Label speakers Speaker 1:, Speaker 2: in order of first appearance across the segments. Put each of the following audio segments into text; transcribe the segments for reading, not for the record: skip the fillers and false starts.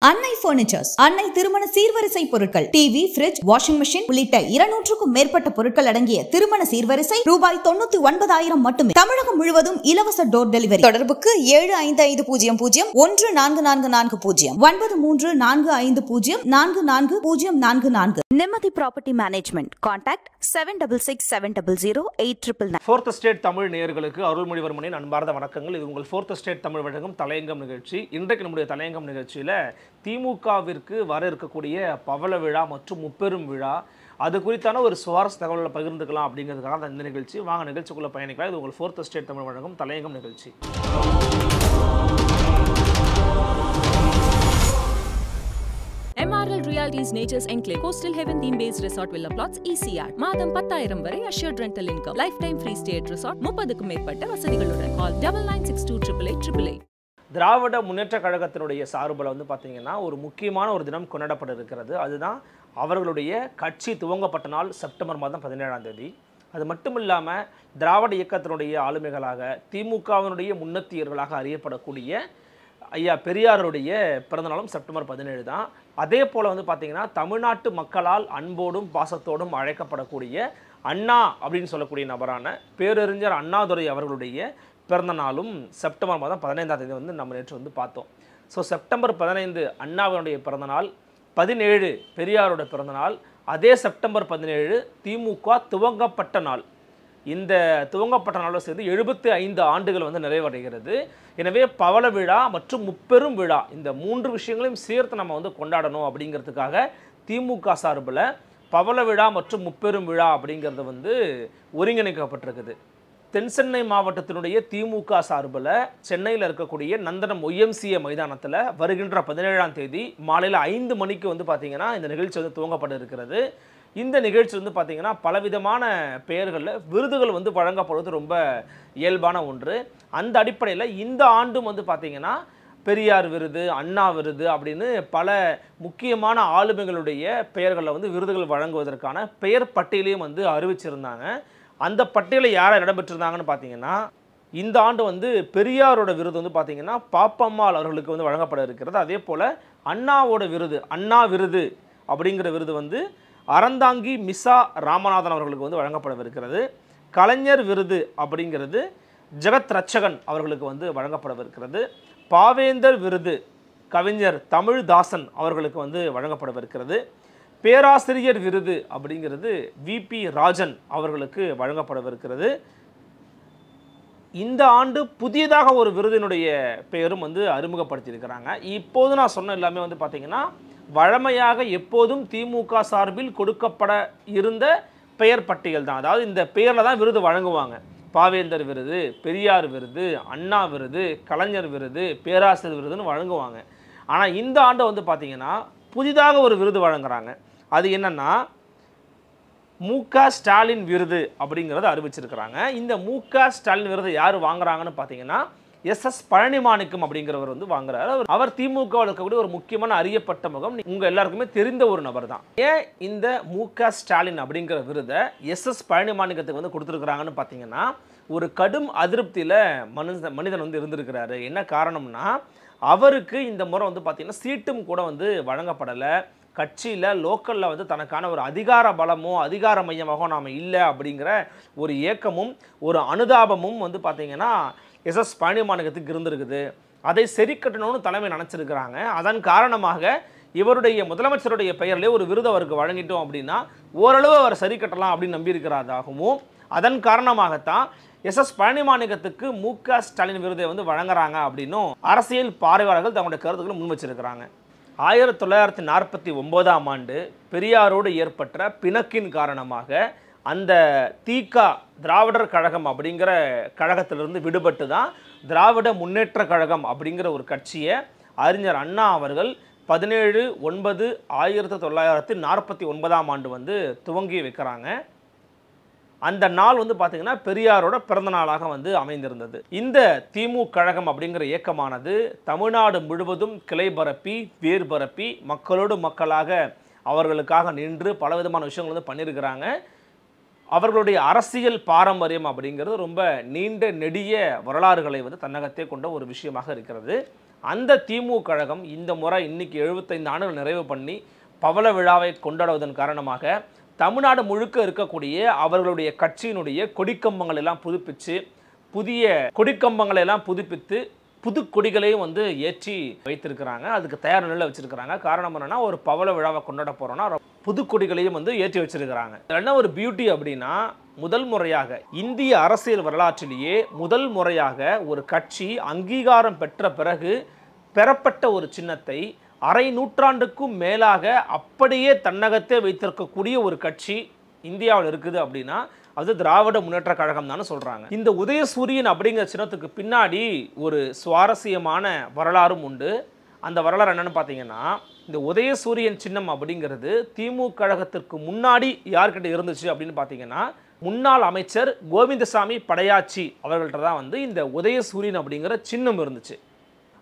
Speaker 1: அன்னை பர்னிச்சர்ஸ், அன்னை திருமண சீர்வரிசை பொருட்கள், டிவி, ஃபிரிட்ஜ், வாஷிங் மெஷின் உள்ளிட்ட 200க்கும் மேற்பட்ட பொருட்கள் அடங்கிய திருமண சீர்வரிசை ரூபாய் 99,000 மட்டுமே. தமிழகம் முழுவதும் இலவச டோர் டெலிவரி. தொடர்புக்கு 7550144440 9345044044. நிம்மதி property management. Contact 7667008999.
Speaker 2: Fourth state Tamil நேயர்களுக்கு அருள்மொழிவர்மனின் அன்பார்ந்த வணக்கங்கள். இது உங்கள் ஃபோர்த் ஸ்டேட் தமிழ் வழங்கும் தலையங்கம் நிகழ்ச்சி. இன்றைக்கு நம்முடைய தலையங்கம் நிகழ்ச்சியில் திமுகவிற்கு வர இருக்கக்கூடிய பவள விழா மற்றும் முப்பெரும் விழா அது குறித்தான ஒரு சுவாரஸ்ய தகவல்களை பகிர்ந்துக்கலாம் அப்படிங்கிறதுக்காக தான் இந்த நிகழ்ச்சி. வாங்க நிகழ்ச்சிக்குள்ள பயணிக்கலாம். இது உங்கள் ஃபோர்த் ஸ்டேட் தமிழ் வழங்கும் தலையங்கம் நிகழ்ச்சி.
Speaker 3: MRL Realty's Nature's Enclave Coastal Heaven theme-based resort villa plots ECR. மாதம் 10,000 வரை assured rental income. Lifetime free stay at resort. 30க்கும் மேற்பட்ட வசதிகளுடன். Call 9962888888.
Speaker 2: திராவிட முன்னேற்ற கழகத்தினுடைய சார்பில் வந்து பார்த்தீங்கன்னா ஒரு முக்கியமான ஒரு தினம் கொண்டாடப்பட இருக்கிறது. அதுதான் அவர்களுடைய கட்சி துவங்கப்பட்ட நாள் செப்டம்பர் மாதம் 17ஆம் தேதி. அது மட்டும் இல்லாமல் திராவிட இயக்கத்தினுடைய ஆளுமைகளாக திமுகவினுடைய முன்னத்தியர்களாக அறியப்படக்கூடிய ஐயா பெரியாருடைய பிறந்தநாளும் செப்டம்பர் 17 தான். அதே போல் வந்து பார்த்திங்கன்னா தமிழ்நாட்டு மக்களால் அன்போடும் பாசத்தோடும் அழைக்கப்படக்கூடிய அண்ணா அப்படின்னு சொல்லக்கூடிய நபரான பேரறிஞர் அண்ணாதுரை அவர்களுடைய பிறந்த நாளும் செப்டம்பர் மாதம் 15ஆம் தேதி வந்து நம்ம நேற்று வந்து பார்த்தோம். ஸோ செப்டம்பர் 15 அண்ணாவினுடைய பிறந்தநாள், 17 பெரியாரோட பிறந்தநாள், அதே செப்டம்பர் 17 திமுக துவங்கப்பட்ட நாள். இந்த துவங்கப்பட்ட நாளோடு சேர்ந்து 75 ஆண்டுகள் வந்து நிறைவடைகிறது. எனவே பவள விழா மற்றும் முப்பெரும் விழா இந்த 3 விஷயங்களையும் சேர்த்து நம்ம வந்து கொண்டாடணும் அப்படிங்கிறதுக்காக திமுக சார்பில் பவள விழா மற்றும் முப்பெரும் விழா அப்படிங்கிறது வந்து ஒருங்கிணைக்கப்பட்டிருக்குது. தென் சென்னை மாவட்டத்தினுடைய திமுக சார்பில் சென்னையில் இருக்கக்கூடிய நந்தனம் OMCA மைதானத்தில் வருகின்ற 17ஆம் தேதி மாலையில் 5 மணிக்கு வந்து பார்த்திங்கன்னா இந்த நிகழ்ச்சி வந்து துவங்கப்பட இருக்கிறது. இந்த நிகழ்ச்சி வந்து பார்த்திங்கன்னா பலவிதமான பெயர்களில் விருதுகள் வந்து வழங்கப்படுவது ரொம்ப இயல்பான ஒன்று. அந்த அடிப்படையில் இந்த ஆண்டும் வந்து பார்த்திங்கன்னா பெரியார் விருது, அண்ணா விருது அப்படின்னு பல முக்கியமான ஆளுமைகளுடைய பெயர்களில் வந்து விருதுகள் வழங்குவதற்கான பெயர் பட்டியலையும் வந்து அறிவிச்சிருந்தாங்க. அந்த பட்டியலில் யாரை இடம்பெற்றிருந்தாங்கன்னு பார்த்தீங்கன்னா இந்த ஆண்டு வந்து பெரியாரோட விருது வந்து பார்த்திங்கன்னா பாப்பம்மாள் அவர்களுக்கு வந்து வழங்கப்பட இருக்கிறது. அதே போல் அண்ணாவோட விருது, அண்ணா விருது அப்படிங்கிற விருது வந்து அறந்தாங்கி மிசா ராமநாதன் அவர்களுக்கு வந்து வழங்கப்படவிருக்கிறது. கலைஞர் விருது அப்படிங்கிறது ஜெகத் ரட்சகன் அவர்களுக்கு வந்து வழங்கப்படவிருக்கிறது. பாவேந்தர் விருது கவிஞர் தமிழ்தாசன் அவர்களுக்கு வந்து வழங்கப்படவிருக்கிறது. பேராசிரியர் விருது அப்படிங்கிறது VP ராஜன் அவர்களுக்கு வழங்கப்படவிருக்கிறது. இந்த ஆண்டு புதியதாக ஒரு விருதினுடைய பெயரும் வந்து அறிமுகப்படுத்தியிருக்கிறாங்க. இப்போது நான் சொன்ன எல்லாமே வந்து பார்த்திங்கன்னா வழமையாக எப்போதும் திமுக சார்பில் கொடுக்கப்பட இருந்த பெயர் பட்டியல் தான். அதாவது இந்த பெயரில் தான் விருது வழங்குவாங்க. பாவேந்தர் விருது, பெரியார் விருது, அண்ணா விருது, கலைஞர் விருது, பேராசிரியர் விருதுன்னு வழங்குவாங்க. ஆனால் இந்த ஆண்டு வந்து பார்த்திங்கன்னா புதிதாக ஒரு விருது வழங்குறாங்க. அது என்னன்னா MK ஸ்டாலின் விருது அப்படிங்கிறத அறிவிச்சிருக்கிறாங்க. இந்த MK ஸ்டாலின் விருது யார் வாங்குறாங்கன்னு பார்த்தீங்கன்னா SS பழனிமாணிக்கம் அப்படிங்கிறவர் வந்து வாங்குறாரு. அவர் திமுகவில் இருக்கக்கூடிய ஒரு முக்கியமான அறியப்பட்ட முகம், உங்கள் எல்லாருக்குமே தெரிந்த ஒரு நபர் தான். ஏன் இந்த MK ஸ்டாலின் அப்படிங்கிற விருதை SS பழனிமாணிக்கத்துக்கு வந்து கொடுத்துருக்குறாங்கன்னு பார்த்தீங்கன்னா ஒரு கடும் அதிருப்தியில் மனிதன் வந்து இருந்திருக்கிறாரு. என்ன காரணம்னா அவருக்கு இந்த முறை வந்து பார்த்திங்கன்னா சீட்டும் கூட வந்து வழங்கப்படலை. கட்சியில் லோக்கலில் வந்து தனக்கான ஒரு அதிகார பலமோ அதிகார மையமாகவோ நாம் இல்லை அப்படிங்கிற ஒரு ஏக்கமும் ஒரு அனுதாபமும் வந்து பார்த்திங்கன்னா SS பழனிமாணிக்கத்துக்கு இருந்திருக்குது. அதை சரி கட்டணும்னு தலைமை நினச்சிருக்கிறாங்க. அதன் காரணமாக இவருடைய முதலமைச்சருடைய பெயரிலே ஒரு விருது அவருக்கு வழங்கிட்டோம் அப்படின்னா ஓரளவு அவர் சரி கட்டலாம் அப்படின்னு நம்பியிருக்கிறதாகவும் அதன் காரணமாகத்தான் SS பழனிமாணிக்கத்துக்கு MK ஸ்டாலின் விருதை வந்து வழங்குறாங்க அப்படின்னும் அரசியல் பார்வையாளர்கள் தங்களுடைய கருத்துக்களை முன் வச்சிருக்கிறாங்க. 1949ஆம் ஆண்டு பெரியாரோடு ஏற்பட்ட பிணக்கின் காரணமாக அந்த திக திராவிடர் கழகம் அப்படிங்கிற கழகத்திலிருந்து விடுபட்டு தான் திராவிட முன்னேற்ற கழகம் அப்படிங்கிற ஒரு கட்சியை அறிஞர் அண்ணா அவர்கள் 17/9/1949ஆம் ஆண்டு வந்து துவங்கி வைக்கிறாங்க. அந்த நாள் வந்து பார்த்திங்கன்னா பெரியாரோட பிறந்த நாளாக வந்து அமைந்திருந்தது. இந்த திமுக கழகம் அப்படிங்கிற இயக்கமானது தமிழ்நாடு முழுவதும் கிளை பரப்பி வேர் பரப்பி மக்களோடு மக்களாக அவர்களுக்காக நின்று பலவிதமான விஷயங்கள் வந்து பண்ணியிருக்கிறாங்க. அவர்களுடைய அரசியல் பாரம்பரியம் அப்படிங்கிறது ரொம்ப நீண்ட நெடிய வரலாறுகளை வந்து தன்னகத்தே கொண்ட ஒரு விஷயமாக இருக்கிறது. அந்த திமுக கழகம் இந்த முறை இன்னைக்கு 75 ஆண்டுகள் நிறைவு பண்ணி பவள விழாவை கொண்டாடுவதன் காரணமாக தமிழ்நாடு முழுக்க இருக்கக்கூடிய அவர்களுடைய கட்சியினுடைய கொடிக்கம்பங்கள் எல்லாம் புதுப்பித்து புதிய கொடிக்கம்பங்களை எல்லாம் புதுப்பித்து புது கொடிகளையும் வந்து ஏற்றி வைத்திருக்கிறாங்க. அதுக்கு தயார் நிலையில் வச்சிருக்கிறாங்க. காரணம் என்னன்னா, ஒரு பவள விழாவை கொண்டாட போறோம்னா புது கொடிகளையும் வந்து ஏற்றி வச்சிருக்கிறாங்க. என்ன ஒரு பியூட்டி அப்படின்னா, முதல் முறையாக இந்திய அரசியல் வரலாற்றிலேயே முதல் முறையாக ஒரு கட்சி அங்கீகாரம் பெற்ற பிறகு பெறப்பட்ட ஒரு சின்னத்தை அரை நூற்றாண்டுக்கும் மேலாக அப்படியே தன்னகத்தே வைத்திருக்கக்கூடிய ஒரு கட்சி இந்தியாவில் இருக்குது அப்படின்னா அது திராவிட முன்னேற்ற கழகம் தான் சொல்றாங்க. இந்த உதயசூரியன் அப்படிங்கிற சின்னத்துக்கு பின்னாடி ஒரு சுவாரஸ்யமான வரலாறும் உண்டு. அந்த வரலாறு என்னன்னு பார்த்தீங்கன்னா, இந்த உதயசூரியன் சின்னம் அப்படிங்கிறது திமுக கழகத்திற்கு முன்னாடி யார்கிட்ட இருந்துச்சு அப்படின்னு பார்த்தீங்கன்னா, முன்னாள் அமைச்சர் கோவிந்தசாமி படையாச்சி அவர்கள்ட்ட தான் வந்து இந்த உதயசூரியன் அப்படிங்கிற சின்னம் இருந்துச்சு.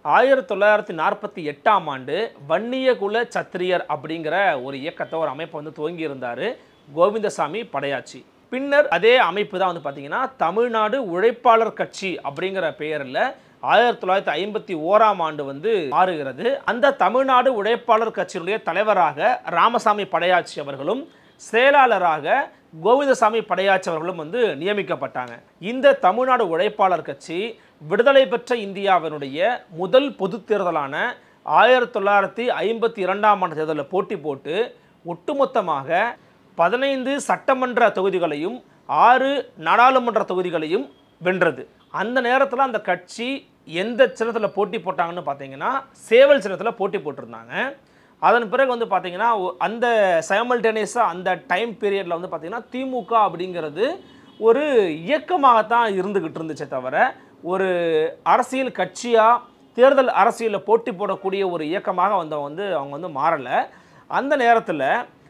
Speaker 2: 1948ஆம் ஆண்டு வன்னியகுல சத்திரியர் அப்படிங்கிற ஒரு இயக்கத்தை ஒரு அமைப்பை வந்து துவங்கி இருந்தார் கோவிந்தசாமி படையாச்சி. பின்னர் அதே அமைப்பு தான் வந்து பார்த்தீங்கன்னா தமிழ்நாடு உழைப்பாளர் கட்சி அப்படிங்கிற பெயரில் 1951ஆம் ஆண்டு வந்து மாறுகிறது. அந்த தமிழ்நாடு உழைப்பாளர் கட்சியினுடைய தலைவராக ராமசாமி படையாச்சி அவர்களும் செயலாளராக கோவிந்தசாமி படையாச்சி அவர்களும் வந்து நியமிக்கப்பட்டாங்க. இந்த தமிழ்நாடு உழைப்பாளர் கட்சி விடுதலை பெற்ற இந்தியாவினுடைய முதல் பொது தேர்தலான 1952ஆம் ஆண்டு தேர்தலில் போட்டி போட்டு ஒட்டுமொத்தமாக 15 சட்டமன்ற தொகுதிகளையும் 6 நாடாளுமன்ற தொகுதிகளையும் வென்றது. அந்த நேரத்தில் அந்த கட்சி எந்த சின்னத்தில் போட்டி போட்டாங்கன்னு பார்த்தீங்கன்னா சேவல் சின்னத்தில் போட்டி போட்டிருந்தாங்க. அதன் பிறகு வந்து பார்த்தீங்கன்னா அந்த சைமல்டேனியஸாக அந்த டைம் பீரியடில் வந்து பார்த்தீங்கன்னா திமுக அப்படிங்கிறது ஒரு இயக்கமாகத்தான் இருந்துக்கிட்டு இருந்துச்சே தவிர ஒரு அரசியல் கட்சியாக தேர்தல் அரசியலில் போட்டி போடக்கூடிய ஒரு இயக்கமாக அவங்க வந்து மாறலை. அந்த நேரத்தில்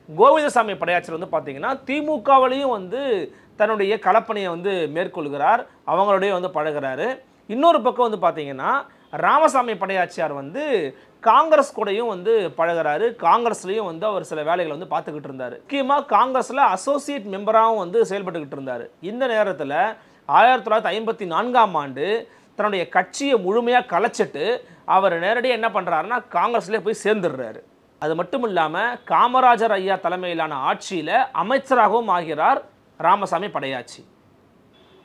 Speaker 2: கோவிந்தசாமி படையாச்சி வந்து பார்த்தீங்கன்னா திமுகவிலையும் வந்து தன்னுடைய களப்பணியை வந்து மேற்கொள்கிறார், அவங்களுடைய வந்து பழகிறாரு. இன்னொரு பக்கம் வந்து பார்த்தீங்கன்னா ராமசாமி படையாச்சியார் வந்து காங்கிரஸ் கூடயும் வந்து பழகிறாரு, காங்கிரஸ்லையும் வந்து அவர் சில வேலைகளை வந்து பார்த்துக்கிட்டு இருந்தார். முக்கியமாக காங்கிரஸில் அசோசியேட் மெம்பராகவும் வந்து செயல்பட்டுக்கிட்டு இருந்தார். இந்த நேரத்தில் 1954ஆம் ஆண்டு தன்னுடைய கட்சியை முழுமையாக கலைச்சிட்டு அவர் நேரடியாக என்ன பண்ணுறாருன்னா காங்கிரஸ்லேயே போய் சேர்ந்துடுறாரு. அது மட்டும் இல்லாமல் காமராஜர் ஐயா தலைமையிலான ஆட்சியில் அமைச்சராகவும் ஆகிறார் ராமசாமி படையாச்சி.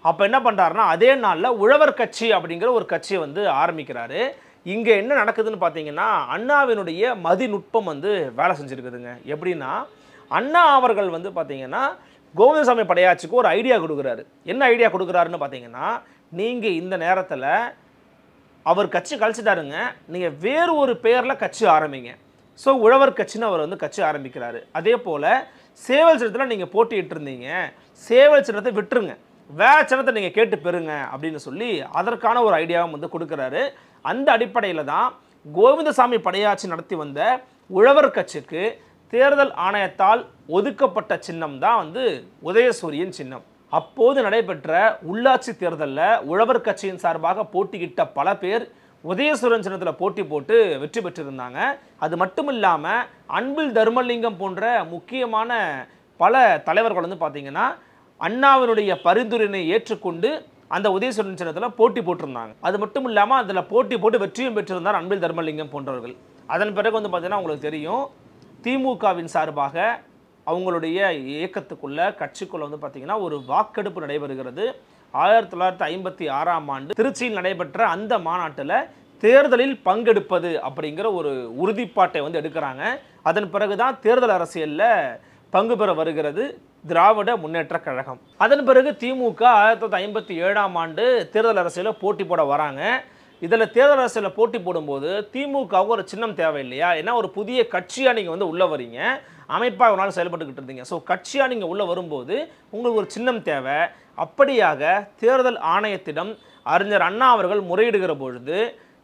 Speaker 2: அப்போ என்ன பண்ணுறாருன்னா அதே நாளில் உழவர் கட்சி அப்படிங்கிற ஒரு கட்சியை வந்து ஆரம்பிக்கிறாரு. இங்கே என்ன நடக்குதுன்னு பார்த்தீங்கன்னா அண்ணாவினுடைய மதிநுட்பம் வந்து வேலை செஞ்சுருக்குதுங்க. எப்படின்னா அண்ணா அவர்கள் வந்து பார்த்தீங்கன்னா கோவிந்தசாமி படையாச்சிக்கு ஒரு ஐடியா கொடுக்குறாரு. என்ன ஐடியா கொடுக்குறாருன்னு பார்த்தீங்கன்னா, நீங்கள் இந்த நேரத்தில் அவர் கட்சி கழிச்சிட்டாருங்க, நீங்கள் வேறு ஒரு பெயரில் கட்சி ஆரம்பிங்க. ஸோ உழவர் கட்சின்னு அவர் வந்து கட்சி ஆரம்பிக்கிறாரு. அதே போல் சேவல் சின்னத்தில் நீங்கள் போட்டிட்டு இருந்தீங்க, சேவல் சின்னத்தை விட்டுருங்க, வேற சின்னத்தை நீங்கள் கேட்டு பெறுங்க அப்படின்னு சொல்லி அதற்கான ஒரு ஐடியாவும் வந்து கொடுக்குறாரு. அந்த அடிப்படையில் தான் கோவிந்தசாமி படையாச்சி நடத்தி வந்த உழவர் கட்சிக்கு தேர்தல் ஆணையத்தால் ஒதுக்கப்பட்ட சின்னம் தான் வந்து உதயசூரியன் சின்னம். அப்போது நடைபெற்ற உள்ளாட்சி தேர்தலில் உழவர் கட்சியின் சார்பாக போட்டியிட்ட பல பேர் உதயசூரியன் சின்னத்தில் போட்டி போட்டு வெற்றி பெற்றிருந்தாங்க. அது மட்டும் இல்லாமல் அன்பில் தர்மலிங்கம் போன்ற முக்கியமான பல தலைவர்கள் வந்து பார்த்தீங்கன்னா அண்ணாவினுடைய பரிந்துரையினை ஏற்றுக்கொண்டு அந்த உதயசூரியன் சின்னத்தில் போட்டி போட்டிருந்தாங்க. அது மட்டும் இல்லாமல் அதில் போட்டி போட்டு வெற்றியும் பெற்றிருந்தார் அன்பில் தர்மலிங்கம் போன்றவர்கள். அதன் பிறகு வந்து பார்த்தீங்கன்னா உங்களுக்கு தெரியும், திமுகவின் சார்பாக அவங்களுடைய இயக்கத்துக்குள்ள கட்சிக்குள்ள வந்து பார்த்தீங்கன்னா ஒரு வாக்கெடுப்பு நடைபெறுகிறது. 1956ஆம் ஆண்டு திருச்சியில் நடைபெற்ற அந்த மாநாட்டில் தேர்தலில் பங்கெடுப்பது அப்படிங்கிற ஒரு உறுதிப்பாட்டை வந்து எடுக்கிறாங்க. அதன் பிறகுதான் தேர்தல் அரசியலில் பங்கு பெற வருகிறது திராவிட முன்னேற்ற கழகம். அதன் பிறகு திமுக 1957ஆம் ஆண்டு தேர்தல் அரசியலில் போட்டி போட வராங்க. இதில் தேர்தல் அரசியலில் போட்டி போடும்போது திமுகவுக்கு ஒரு சின்னம் தேவை இல்லையா? ஏன்னா ஒரு புதிய கட்சியாக நீங்கள் வந்து உள்ளே வரீங்க, அமைப்பாக ஒரு நாள் செயல்பட்டுக்கிட்டு இருந்தீங்க. ஸோ கட்சியாக நீங்கள் உள்ளே வரும்போது உங்களுக்கு ஒரு சின்னம் தேவை. அப்படியாக தேர்தல் ஆணையத்திடம் அறிஞர் அண்ணா அவர்கள் முறையிடுகிற பொழுது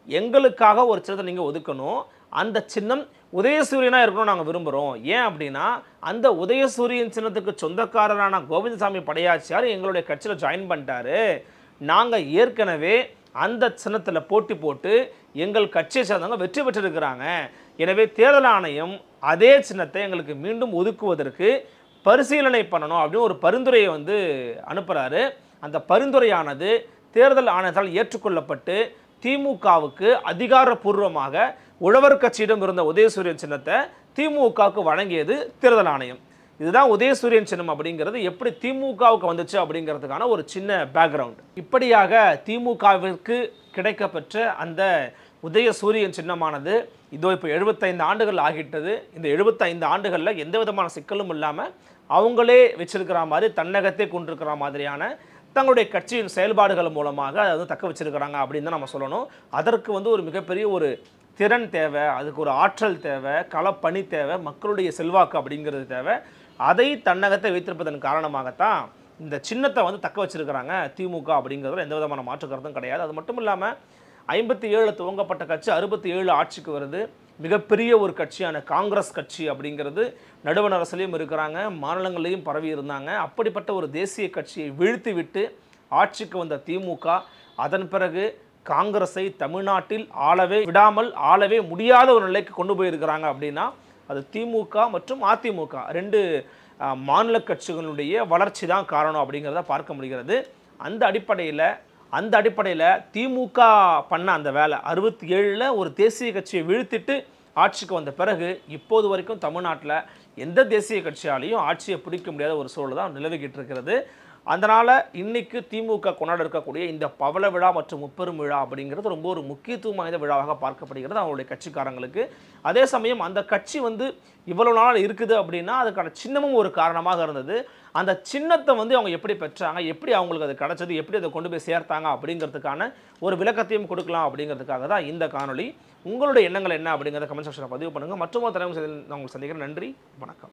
Speaker 2: எங்களுக்காக ஒரு சின்னத்தை நீங்கள் ஒதுக்கணும், அந்த சின்னம் உதயசூரியனாக இருக்கணும் நாங்கள் விரும்புகிறோம். ஏன் அப்படின்னா அந்த உதயசூரியன் சின்னத்துக்கு சொந்தக்காரரான கோவிந்தசாமி படையாச்சியார் எங்களுடைய கட்சியில் ஜாயின் பண்ணிட்டாரு, நாங்கள் ஏற்கனவே அந்த சின்னத்தில் போட்டி போட்டு எங்கள் கட்சியை சேர்ந்தவங்க வெற்றி பெற்றிருக்கிறாங்க, எனவே தேர்தல் ஆணையம் அதே சின்னத்தை எங்களுக்கு மீண்டும் ஒதுக்குவதற்கு பரிசீலனை பண்ணணும் அப்படின்னு ஒரு பரிந்துரையை வந்து அனுப்புகிறாரு. அந்த பரிந்துரையானது தேர்தல் ஆணையத்தால் ஏற்றுக்கொள்ளப்பட்டு திமுகவுக்கு அதிகாரப்பூர்வமாக உழவர் கட்சியிடம் இருந்த உதயசூரியன் சின்னத்தை திமுகவுக்கு வழங்கியது தேர்தல் ஆணையம். இதுதான் உதயசூரியன் சின்னம் அப்படிங்கிறது எப்படி திமுகவுக்கு வந்துச்சு அப்படிங்கிறதுக்கான ஒரு சின்ன பேக்ரவுண்ட். இப்படியாக திமுகவிற்கு கிடைக்கப்பெற்ற அந்த உதயசூரியன் சின்னமானது இதோ இப்போ 75 ஆண்டுகள் ஆகிட்டது. இந்த 75 ஆண்டுகளில் எந்த விதமான சிக்கலும் இல்லாமல் அவங்களே வச்சிருக்கிற மாதிரி தன்னகத்தை கொண்டிருக்கிற மாதிரியான தங்களுடைய கட்சியின் செயல்பாடுகள் மூலமாக அதை வந்து தக்க வச்சிருக்கிறாங்க அப்படின்னு தான் நம்ம சொல்லணும். அதற்கு வந்து ஒரு மிகப்பெரிய ஒரு திறன் தேவை, அதுக்கு ஒரு ஆற்றல் தேவை, களப்பணி தேவை, மக்களுடைய செல்வாக்கு அப்படிங்கிறது தேவை. அதை தன்னகத்தை வைத்திருப்பதன் காரணமாகத்தான் இந்த சின்னத்தை வந்து தக்க வச்சிருக்கிறாங்க திமுக அப்படிங்கிறதுல எந்த விதமான மாற்று கருத்தும் கிடையாது. அது மட்டும் இல்லாமல் 57 துவங்கப்பட்ட கட்சி 67 ஆட்சிக்கு வருது. மிகப்பெரிய ஒரு கட்சியான காங்கிரஸ் கட்சி அப்படிங்கிறது நடுவண் அரசிலையும் இருக்கிறாங்க, மாநிலங்களையும் பரவி இருந்தாங்க. அப்படிப்பட்ட ஒரு தேசிய கட்சியை வீழ்த்தி விட்டு ஆட்சிக்கு வந்த திமுக அதன் பிறகு காங்கிரஸை தமிழ்நாட்டில் ஆளவே விடாமல் ஆளவே முடியாத ஒரு நிலைக்கு கொண்டு போயிருக்கிறாங்க. அப்படின்னா அது திமுக மற்றும் அதிமுக 2 மாநில கட்சிகளுடைய வளர்ச்சி தான் காரணம் அப்படிங்கிறத பார்க்க முடிகிறது. அந்த அடிப்படையில் திமுக பண்ண அந்த வேலை 67ல் ஒரு தேசிய கட்சியை வீழ்த்திட்டு ஆட்சிக்கு வந்த பிறகு இப்போது வரைக்கும் தமிழ்நாட்டில் எந்த தேசிய கட்சியாலையும் ஆட்சியை பிடிக்க முடியாத ஒரு சூழல் தான் நிலவிக்கிட்டு இருக்கிறது. அதனால் இன்னைக்கு திமுக கொண்டாட இருக்கக்கூடிய இந்த பவள விழா மற்றும் முப்பெரும் விழா அப்படிங்கிறது ரொம்ப ஒரு முக்கியத்துவம் வாய்ந்த விழாவாக பார்க்கப்படுகிறது அவங்களுடைய கட்சிக்காரங்களுக்கு. அதே சமயம் அந்த கட்சி வந்து இவ்வளவு நாள் இருக்குது அப்படின்னா அதுக்கான சின்னமும் ஒரு காரணமாக இருந்தது. அந்த சின்னத்தை வந்து அவங்க எப்படி பெற்றாங்க, எப்படி அவங்களுக்கு அது கிடைச்சது, எப்படி அதை கொண்டு போய் சேர்த்தாங்க அப்படிங்கிறதுக்கான ஒரு விளக்கத்தையும் கொடுக்கலாம் அப்படிங்கிறதுக்காக தான் இந்த காணொலி. உங்களுடைய எண்ணங்கள் என்ன அப்படிங்கிறத கமெண்ட் செக்ஷனில் பதிவு பண்ணுங்கள். மற்றும் ஒரு தலைமை நான் உங்களுக்கு சந்திக்கிறேன். நன்றி, வணக்கம்.